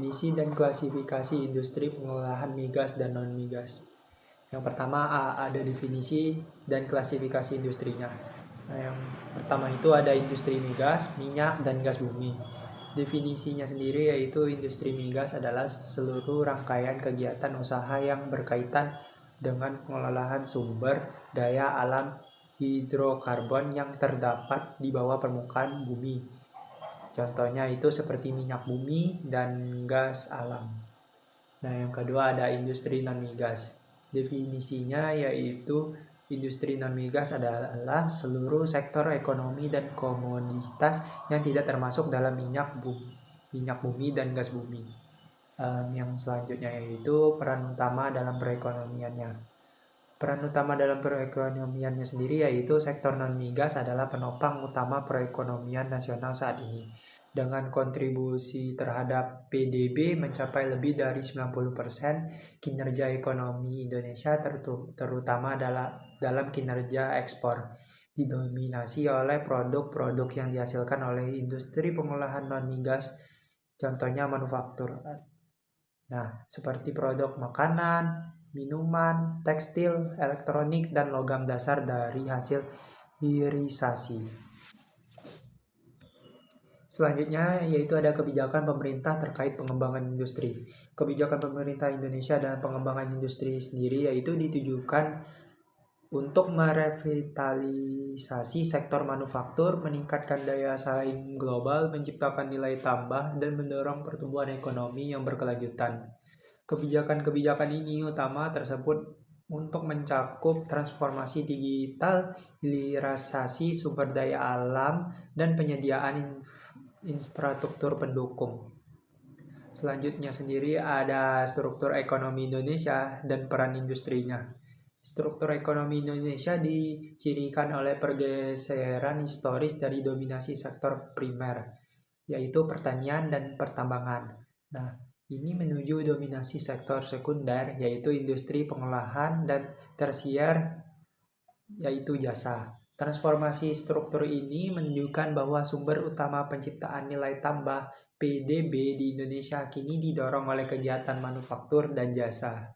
definisi dan klasifikasi industri pengolahan migas dan non-migas. Yang pertama ada definisi dan klasifikasi industrinya. Nah, yang pertama itu ada industri migas, minyak, dan gas bumi. Definisinya sendiri yaitu industri migas adalah seluruh rangkaian kegiatan usaha yang berkaitan dengan pengolahan sumber daya alam hidrokarbon yang terdapat di bawah permukaan bumi. Contohnya itu seperti minyak bumi dan gas alam. Nah, yang kedua ada industri non-migas. Definisinya yaitu industri non-migas adalah seluruh sektor ekonomi dan komoditas yang tidak termasuk dalam minyak bumi dan gas bumi. Yang selanjutnya yaitu peran utama dalam perekonomiannya. Peran utama dalam perekonomiannya sendiri yaitu sektor non-migas adalah penopang utama perekonomian nasional saat ini. Dengan kontribusi terhadap PDB mencapai lebih dari 90%, kinerja ekonomi Indonesia terutama dalam kinerja ekspor didominasi oleh produk-produk yang dihasilkan oleh industri pengolahan non-migas, contohnya manufaktur. Nah, seperti produk makanan, minuman, tekstil, elektronik, dan logam dasar dari hasil hilirisasi. Selanjutnya yaitu ada kebijakan pemerintah terkait pengembangan industri. Kebijakan pemerintah Indonesia dalam pengembangan industri sendiri yaitu ditujukan untuk merevitalisasi sektor manufaktur, meningkatkan daya saing global, menciptakan nilai tambah, dan mendorong pertumbuhan ekonomi yang berkelanjutan. Kebijakan-kebijakan ini utama tersebut untuk mencakup transformasi digital, hilirisasi sumber daya alam, dan penyediaan infrastruktur pendukung. Selanjutnya sendiri ada struktur ekonomi Indonesia dan peran industrinya. Struktur ekonomi Indonesia dicirikan oleh pergeseran historis dari dominasi sektor primer, yaitu pertanian dan pertambangan. Nah, ini menuju dominasi sektor sekunder, yaitu industri pengolahan, dan tersier, yaitu jasa. Transformasi struktur ini menunjukkan bahwa sumber utama penciptaan nilai tambah PDB di Indonesia kini didorong oleh kegiatan manufaktur dan jasa.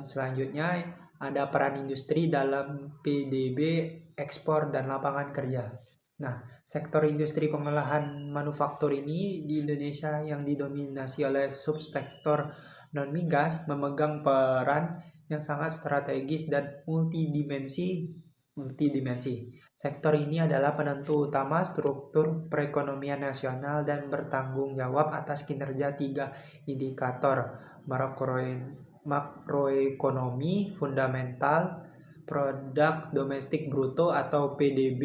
Selanjutnya ada peran industri dalam PDB, ekspor, dan lapangan kerja. Nah, sektor industri pengolahan manufaktur ini di Indonesia yang didominasi oleh subsektor non-migas memegang peran yang sangat strategis dan multidimensi. Sektor ini adalah penentu utama struktur perekonomian nasional dan bertanggung jawab atas kinerja 3 indikator makroekonomi fundamental, produk domestik bruto atau PDB,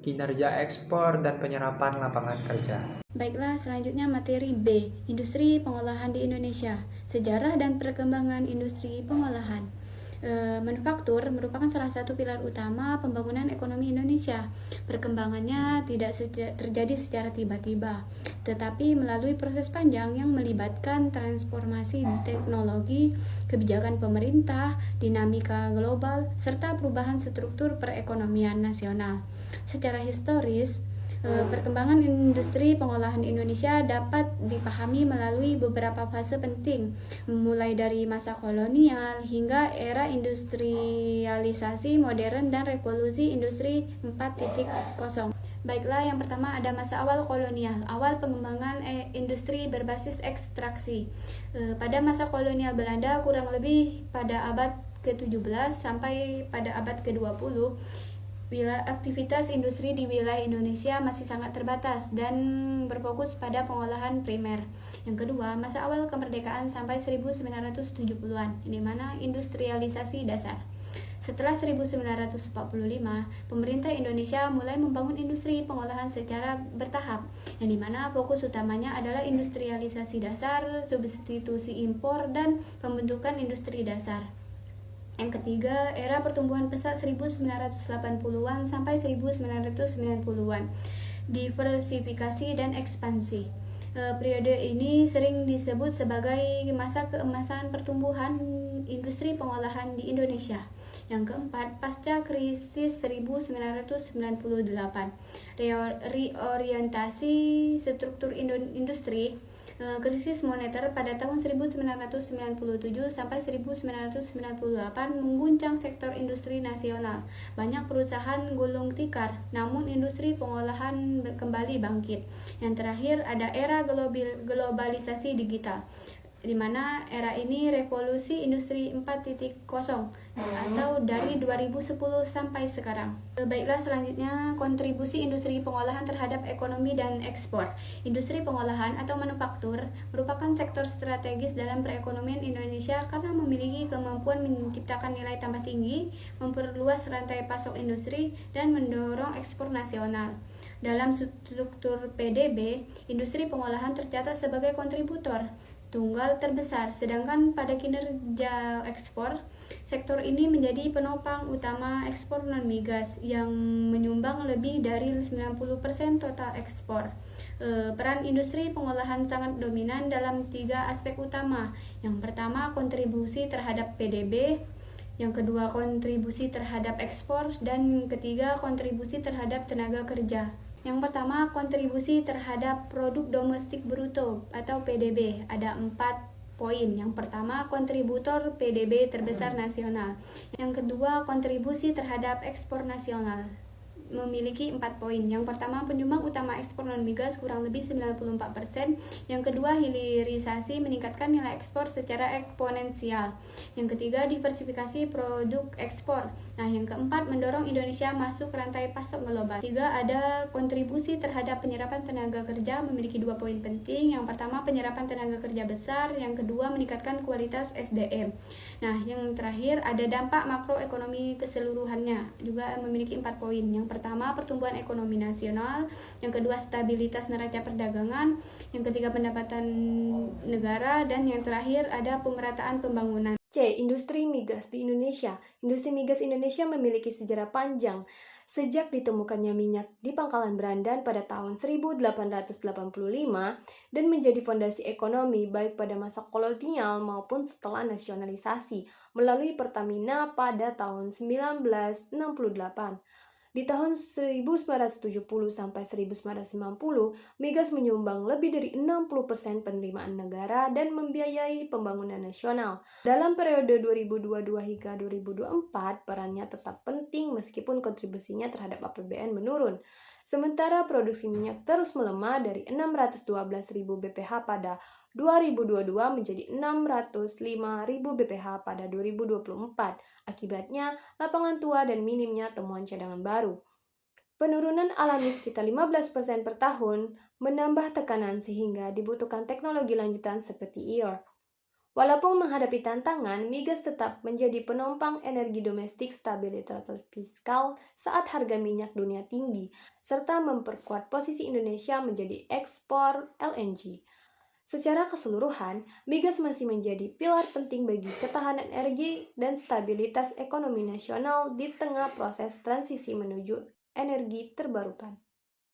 kinerja ekspor, dan penyerapan lapangan kerja. Baiklah, selanjutnya materi B, industri pengolahan di Indonesia, sejarah dan perkembangan industri pengolahan. Manufaktur merupakan salah satu pilar utama pembangunan ekonomi Indonesia. Perkembangannya tidak terjadi secara tiba-tiba, tetapi melalui proses panjang yang melibatkan transformasi teknologi, kebijakan pemerintah, dinamika global, serta perubahan struktur perekonomian nasional. Secara historis, perkembangan industri pengolahan Indonesia dapat dipahami melalui beberapa fase penting, mulai dari masa kolonial hingga era industrialisasi modern dan revolusi industri 4.0. Baiklah, yang pertama ada masa awal kolonial, awal pengembangan industri berbasis ekstraksi. Pada masa kolonial Belanda kurang lebih pada abad ke-17 sampai pada abad ke-20, aktivitas industri di wilayah Indonesia masih sangat terbatas dan berfokus pada pengolahan primer. Yang kedua, masa awal kemerdekaan sampai 1970-an, di mana industrialisasi dasar. Setelah 1945, pemerintah Indonesia mulai membangun industri pengolahan secara bertahap, yang dimana fokus utamanya adalah industrialisasi dasar, substitusi impor, dan pembentukan industri dasar. Yang ketiga, era pertumbuhan pesat 1980-an sampai 1990-an, diversifikasi dan ekspansi. Periode ini sering disebut sebagai masa keemasan pertumbuhan industri pengolahan di Indonesia. Yang keempat, pasca krisis 1998, reorientasi struktur industri Krisis moneter pada tahun 1997 sampai 1998 mengguncang sektor industri nasional. Banyak perusahaan gulung tikar, namun industri pengolahan kembali bangkit. Yang terakhir ada era globalisasi digital, di mana era ini revolusi industri 4.0 atau dari 2010 sampai sekarang. Baiklah, selanjutnya kontribusi industri pengolahan terhadap ekonomi dan ekspor. Industri pengolahan atau manufaktur merupakan sektor strategis dalam perekonomian Indonesia karena memiliki kemampuan menciptakan nilai tambah tinggi, memperluas rantai pasok industri, dan mendorong ekspor nasional. Dalam struktur PDB, industri pengolahan tercatat sebagai kontributor tunggal terbesar, sedangkan pada kinerja ekspor, sektor ini menjadi penopang utama ekspor non-migas yang menyumbang lebih dari 90% total ekspor. Peran industri pengolahan sangat dominan dalam 3 aspek utama. Yang pertama, kontribusi terhadap PDB, yang kedua, kontribusi terhadap ekspor, dan yang ketiga, kontribusi terhadap tenaga kerja. Yang pertama, kontribusi terhadap produk domestik bruto atau PDB. Ada 4 poin. Yang pertama, kontributor PDB terbesar nasional. Yang kedua, kontribusi terhadap ekspor nasional, memiliki 4 poin. Yang pertama, penyumbang utama ekspor non-migas kurang lebih 94%. Yang kedua, hilirisasi meningkatkan nilai ekspor secara eksponensial. Yang ketiga, diversifikasi produk ekspor. Nah, yang keempat, mendorong Indonesia masuk rantai pasok global. Tiga, ada kontribusi terhadap penyerapan tenaga kerja, memiliki 2 poin penting. Yang pertama, penyerapan tenaga kerja besar. Yang kedua, meningkatkan kualitas SDM. Nah, yang terakhir, ada dampak makroekonomi keseluruhannya, juga memiliki 4 poin. Yang pertama, pertumbuhan ekonomi nasional. Yang kedua, stabilitas neraca perdagangan. Yang ketiga, pendapatan negara. Dan yang terakhir, ada pemerataan pembangunan. C. Industri migas di Indonesia. Industri migas Indonesia memiliki sejarah panjang. Sejak ditemukannya minyak di Pangkalan Berandan pada tahun 1885 dan menjadi fondasi ekonomi baik pada masa kolonial maupun setelah nasionalisasi melalui Pertamina pada tahun 1968. Di tahun 1970 sampai 1990, migas menyumbang lebih dari 60% penerimaan negara dan membiayai pembangunan nasional. Dalam periode 2022 hingga 2024, perannya tetap penting meskipun kontribusinya terhadap APBN menurun. Sementara produksi minyak terus melemah dari 612.000 bph pada 2022 menjadi 605.000 bph pada 2024. Akibatnya, lapangan tua dan minimnya temuan cadangan baru. Penurunan alami sekitar 15% per tahun menambah tekanan sehingga dibutuhkan teknologi lanjutan seperti IOR. Walaupun menghadapi tantangan, migas tetap menjadi penopang energi domestik, stabilitas fiskal saat harga minyak dunia tinggi, serta memperkuat posisi Indonesia menjadi ekspor LNG. Secara keseluruhan, migas masih menjadi pilar penting bagi ketahanan energi dan stabilitas ekonomi nasional di tengah proses transisi menuju energi terbarukan.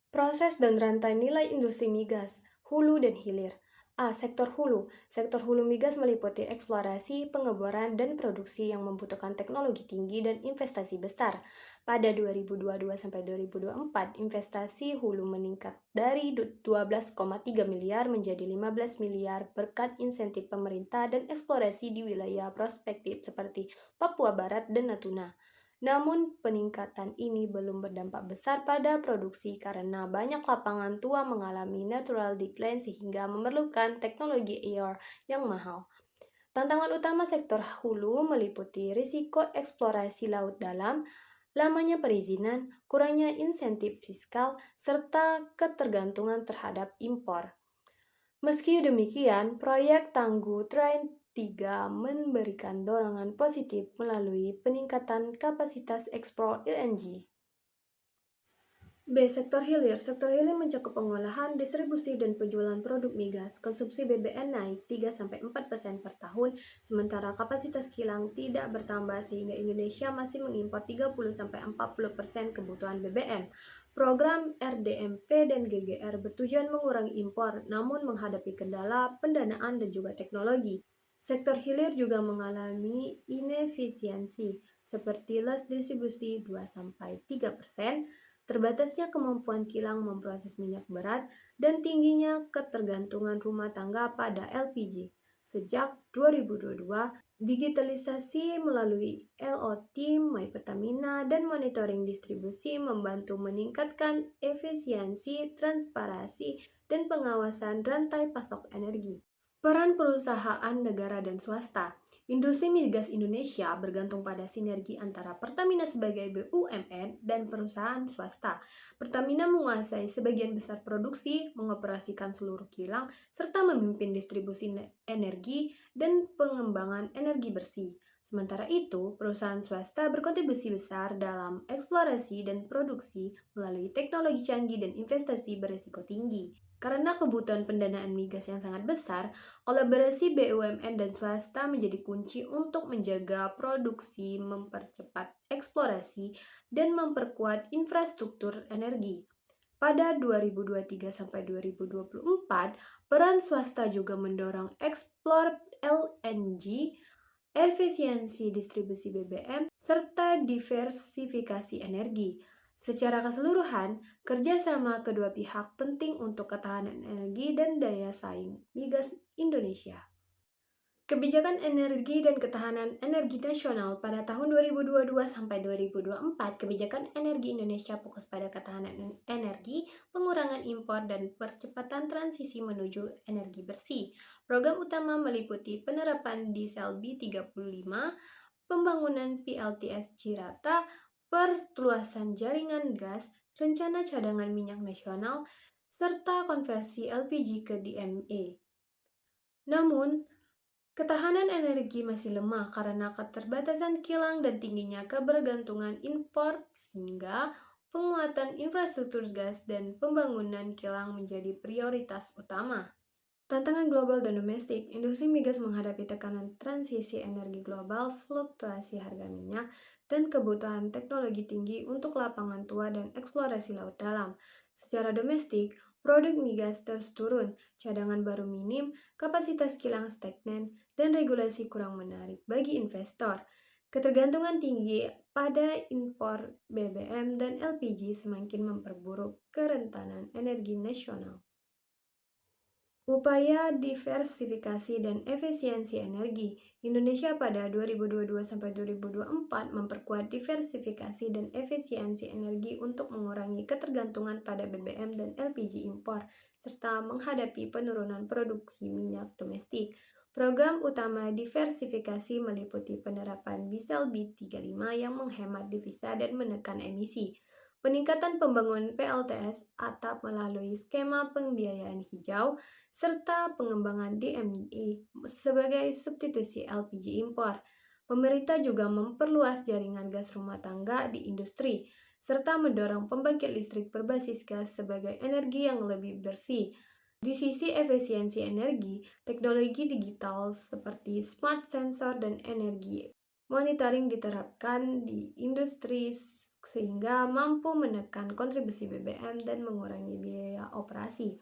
Proses dan rantai nilai industri migas, hulu dan hilir. A. Sektor hulu. Sektor hulu migas meliputi eksplorasi, pengeboran, dan produksi yang membutuhkan teknologi tinggi dan investasi besar. Pada 2022 sampai 2024, investasi hulu meningkat dari 12,3 miliar menjadi 15 miliar berkat insentif pemerintah dan eksplorasi di wilayah prospektif seperti Papua Barat dan Natuna. Namun, peningkatan ini belum berdampak besar pada produksi karena banyak lapangan tua mengalami natural decline sehingga memerlukan teknologi IOR yang mahal. Tantangan utama sektor hulu meliputi risiko eksplorasi laut dalam, lamanya perizinan, kurangnya insentif fiskal, serta ketergantungan terhadap impor. Meski demikian, proyek Tangguh Train 3 memberikan dorongan positif melalui peningkatan kapasitas ekspor LNG. B. Sektor hilir. Sektor hilir mencakup pengolahan, distribusi, dan penjualan produk migas. Konsumsi BBM naik 3-4% per tahun, sementara kapasitas kilang tidak bertambah sehingga Indonesia masih mengimpor 30-40% kebutuhan BBM. Program RDMP dan GGR bertujuan mengurangi impor, namun menghadapi kendala pendanaan dan juga teknologi. Sektor hilir juga mengalami inefisiensi, seperti loss distribusi 2-3%, terbatasnya kemampuan kilang memproses minyak berat, dan tingginya ketergantungan rumah tangga pada LPG. Sejak 2022, digitalisasi melalui LOT, My Pertamina, dan monitoring distribusi membantu meningkatkan efisiensi, transparansi, dan pengawasan rantai pasok energi. Peran perusahaan negara dan swasta. Industri migas Indonesia bergantung pada sinergi antara Pertamina sebagai BUMN dan perusahaan swasta. Pertamina menguasai sebagian besar produksi, mengoperasikan seluruh kilang, serta memimpin distribusi energi dan pengembangan energi bersih. Sementara itu, perusahaan swasta berkontribusi besar dalam eksplorasi dan produksi melalui teknologi canggih dan investasi berisiko tinggi. Karena kebutuhan pendanaan migas yang sangat besar, kolaborasi BUMN dan swasta menjadi kunci untuk menjaga produksi, mempercepat eksplorasi, dan memperkuat infrastruktur energi. Pada 2023-2024, peran swasta juga mendorong ekspor LNG, efisiensi distribusi BBM, serta diversifikasi energi. Secara keseluruhan, kerjasama kedua pihak penting untuk ketahanan energi dan daya saing migas Indonesia. Kebijakan energi dan ketahanan energi nasional pada tahun 2022 sampai 2024, kebijakan energi Indonesia fokus pada ketahanan energi, pengurangan impor, dan percepatan transisi menuju energi bersih. Program utama meliputi penerapan diesel B35, pembangunan PLTS Cirata, perluasan jaringan gas, rencana cadangan minyak nasional, serta konversi LPG ke DME. Namun, ketahanan energi masih lemah karena keterbatasan kilang dan tingginya kebergantungan impor, sehingga penguatan infrastruktur gas dan pembangunan kilang menjadi prioritas utama. Tantangan global dan domestik, industri migas menghadapi tekanan transisi energi global, fluktuasi harga minyak, dan kebutuhan teknologi tinggi untuk lapangan tua dan eksplorasi laut dalam. Secara domestik, produk migas terus turun, cadangan baru minim, kapasitas kilang stagnan, dan regulasi kurang menarik bagi investor. Ketergantungan tinggi pada impor BBM dan LPG semakin memperburuk kerentanan energi nasional. Upaya diversifikasi dan efisiensi energi. Indonesia pada 2022-2024 memperkuat diversifikasi dan efisiensi energi untuk mengurangi ketergantungan pada BBM dan LPG impor, serta menghadapi penurunan produksi minyak domestik. Program utama diversifikasi meliputi penerapan diesel B35 yang menghemat devisa dan menekan emisi, peningkatan pembangunan PLTS atap melalui skema pembiayaan hijau, serta pengembangan DME sebagai substitusi LPG impor. Pemerintah juga memperluas jaringan gas rumah tangga di industri, serta mendorong pembangkit listrik berbasis gas sebagai energi yang lebih bersih. Di sisi efisiensi energi, teknologi digital seperti smart sensor dan energi monitoring diterapkan di industri sehingga mampu menekan kontribusi BBM dan mengurangi biaya operasi.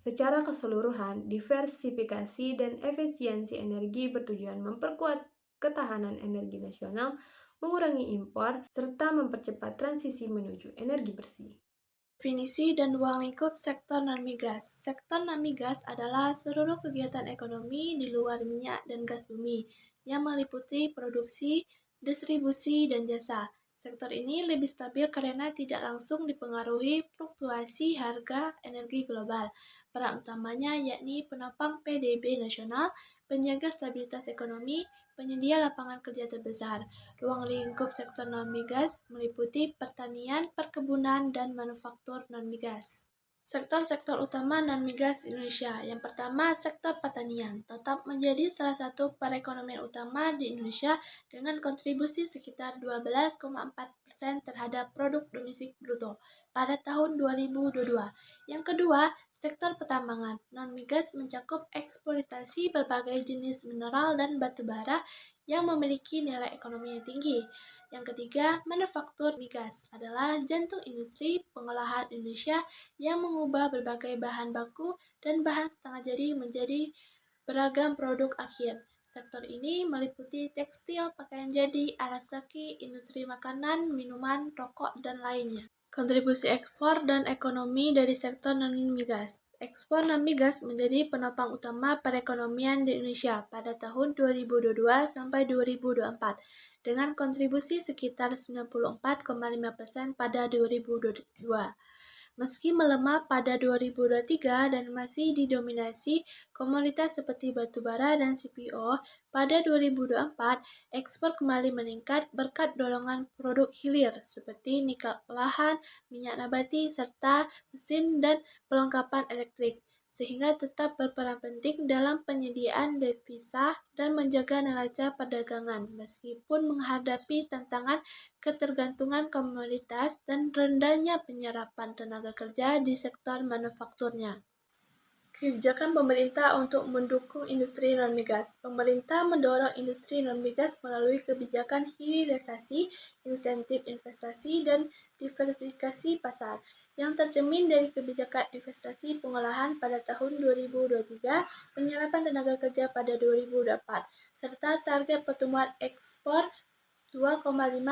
Secara keseluruhan, diversifikasi dan efisiensi energi bertujuan memperkuat ketahanan energi nasional, mengurangi impor, serta mempercepat transisi menuju energi bersih. Definisi dan ruang lingkup sektor non-migas. Sektor non-migas adalah seluruh kegiatan ekonomi di luar minyak dan gas bumi yang meliputi produksi, distribusi, dan jasa. Sektor ini lebih stabil karena tidak langsung dipengaruhi fluktuasi harga energi global. Peran utamanya yakni penopang PDB nasional, penjaga stabilitas ekonomi, penyedia lapangan kerja terbesar. Ruang lingkup sektor non-migas meliputi pertanian, perkebunan, dan manufaktur non-migas. Sektor-sektor utama non-migas Indonesia. Yang pertama, sektor pertanian tetap menjadi salah satu perekonomian utama di Indonesia dengan kontribusi sekitar 12,4% terhadap produk domestik bruto pada tahun 2022. Yang kedua, sektor pertambangan. Non-migas mencakup eksploitasi berbagai jenis mineral dan batu bara yang memiliki nilai ekonomi yang tinggi. Yang ketiga, manufaktur migas adalah jantung industri pengolahan Indonesia yang mengubah berbagai bahan baku dan bahan setengah jadi menjadi beragam produk akhir. Sektor ini meliputi tekstil, pakaian jadi, alas kaki, industri makanan, minuman, rokok, dan lainnya. Kontribusi ekspor dan ekonomi dari sektor non-migas. Ekspor non-migas menjadi penopang utama perekonomian di Indonesia pada tahun 2022 sampai 2024 dengan kontribusi sekitar 94,5% pada 2022. Meski melemah pada 2023 dan masih didominasi komoditas seperti batu bara dan CPO, pada 2024 ekspor kembali meningkat berkat dorongan produk hilir seperti nikel olahan, minyak nabati, serta mesin dan perlengkapan elektrik, sehingga tetap berperan penting dalam penyediaan devisa dan menjaga neraca perdagangan meskipun menghadapi tantangan ketergantungan komoditas dan rendahnya penyerapan tenaga kerja di sektor manufakturnya. Kebijakan pemerintah untuk mendukung industri non-migas. Pemerintah mendorong industri non-migas melalui kebijakan hilirisasi, insentif investasi, dan diversifikasi pasar, yang tercermin dari kebijakan investasi pengolahan pada tahun 2023, penyerapan tenaga kerja pada 2024, serta target pertumbuhan ekspor 2,5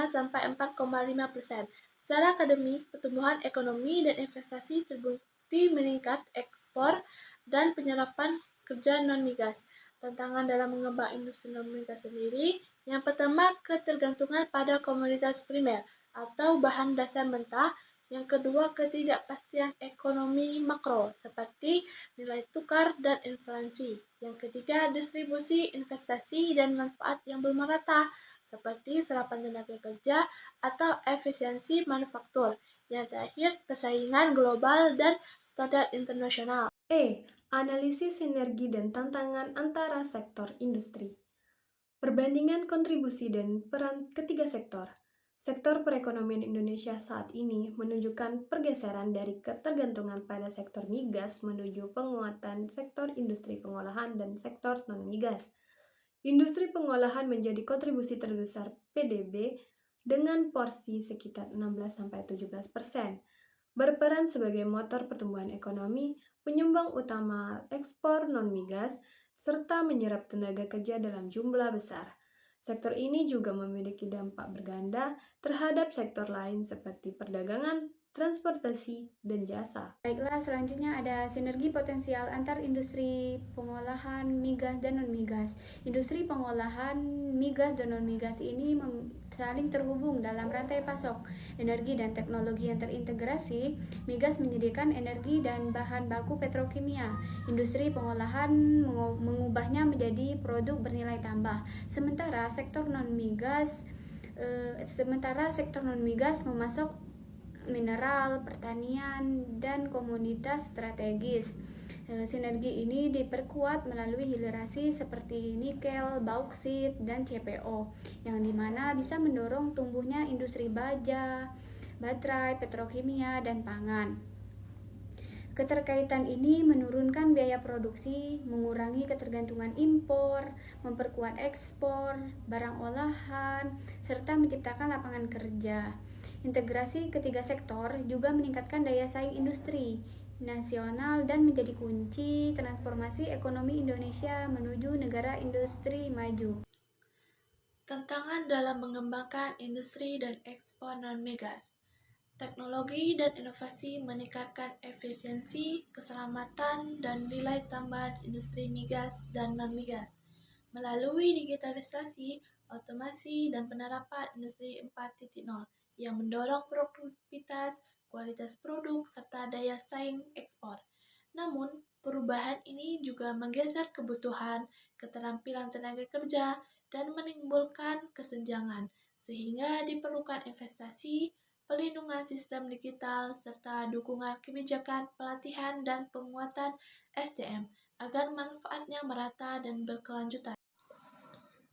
sampai 4,5%. Secara akademik, pertumbuhan ekonomi dan investasi terbukti meningkat ekspor dan penyerapan kerja non-migas. Tantangan dalam mengembang industri non-migas sendiri, yang pertama, ketergantungan pada komoditas primer atau bahan dasar mentah. Yang kedua, ketidakpastian ekonomi makro seperti nilai tukar dan inflasi. Yang ketiga, distribusi investasi dan manfaat yang belum merata seperti serapan tenaga kerja atau efisiensi manufaktur. Yang terakhir, persaingan global dan standar internasional. Analisis sinergi dan tantangan antara sektor industri. Perbandingan kontribusi dan peran ketiga sektor. Sektor perekonomian Indonesia saat ini menunjukkan pergeseran dari ketergantungan pada sektor migas menuju penguatan sektor industri pengolahan dan sektor non-migas. Industri pengolahan menjadi kontribusi terbesar PDB dengan porsi sekitar 16-17%. Berperan sebagai motor pertumbuhan ekonomi, penyumbang utama ekspor non-migas, serta menyerap tenaga kerja dalam jumlah besar. Sektor ini juga memiliki dampak berganda terhadap sektor lain seperti perdagangan, transportasi, dan jasa. Baiklah, selanjutnya ada sinergi potensial antar industri pengolahan migas dan non-migas. Industri pengolahan migas dan non-migas ini saling terhubung dalam rantai pasok energi dan teknologi yang terintegrasi. Migas menyediakan energi dan bahan baku petrokimia. Industri pengolahan mengubahnya menjadi produk bernilai tambah. Sementara sektor non-migas memasok mineral, pertanian, dan komoditas strategis. Sinergi ini diperkuat melalui hilirisasi seperti nikel, bauksit, dan CPO, yang dimana bisa mendorong tumbuhnya industri baja, baterai, petrokimia, dan pangan. Keterkaitan ini menurunkan biaya produksi, mengurangi ketergantungan impor, memperkuat ekspor barang olahan, serta menciptakan lapangan kerja. Integrasi ketiga sektor juga meningkatkan daya saing industri nasional dan menjadi kunci transformasi ekonomi Indonesia menuju negara industri maju. Tantangan dalam mengembangkan industri dan ekspor non-migas. Teknologi dan inovasi meningkatkan efisiensi, keselamatan, dan nilai tambah industri migas dan non-migas. Melalui digitalisasi, otomasi, dan penerapan industri 4.0 yang mendorong produktivitas, kualitas produk, serta daya saing ekspor. Namun, perubahan ini juga menggeser kebutuhan, keterampilan tenaga kerja, dan menimbulkan kesenjangan, sehingga diperlukan investasi, pelindungan sistem digital, serta dukungan kebijakan, pelatihan, dan penguatan SDM agar manfaatnya merata dan berkelanjutan.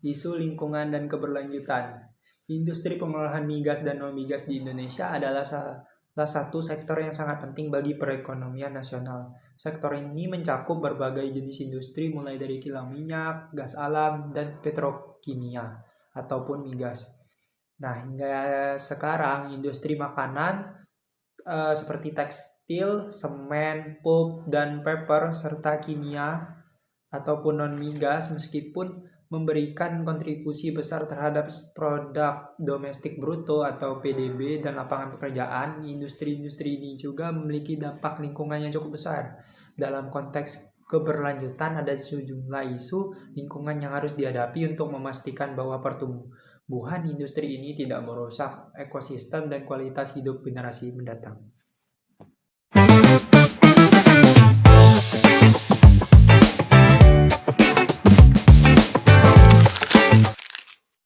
Isu lingkungan dan keberlanjutan. Industri pengolahan migas dan non-migas di Indonesia adalah salah satu sektor yang sangat penting bagi perekonomian nasional. Sektor ini mencakup berbagai jenis industri mulai dari kilang minyak, gas alam, dan petrokimia ataupun migas. Nah, hingga sekarang industri makanan seperti tekstil, semen, pulp, dan paper, serta kimia ataupun non-migas meskipun memberikan kontribusi besar terhadap produk domestik bruto atau PDB dan lapangan pekerjaan. Industri-industri ini juga memiliki dampak lingkungan yang cukup besar. Dalam konteks keberlanjutan, ada sejumlah isu lingkungan yang harus dihadapi untuk memastikan bahwa pertumbuhan industri ini tidak merusak ekosistem dan kualitas hidup generasi mendatang.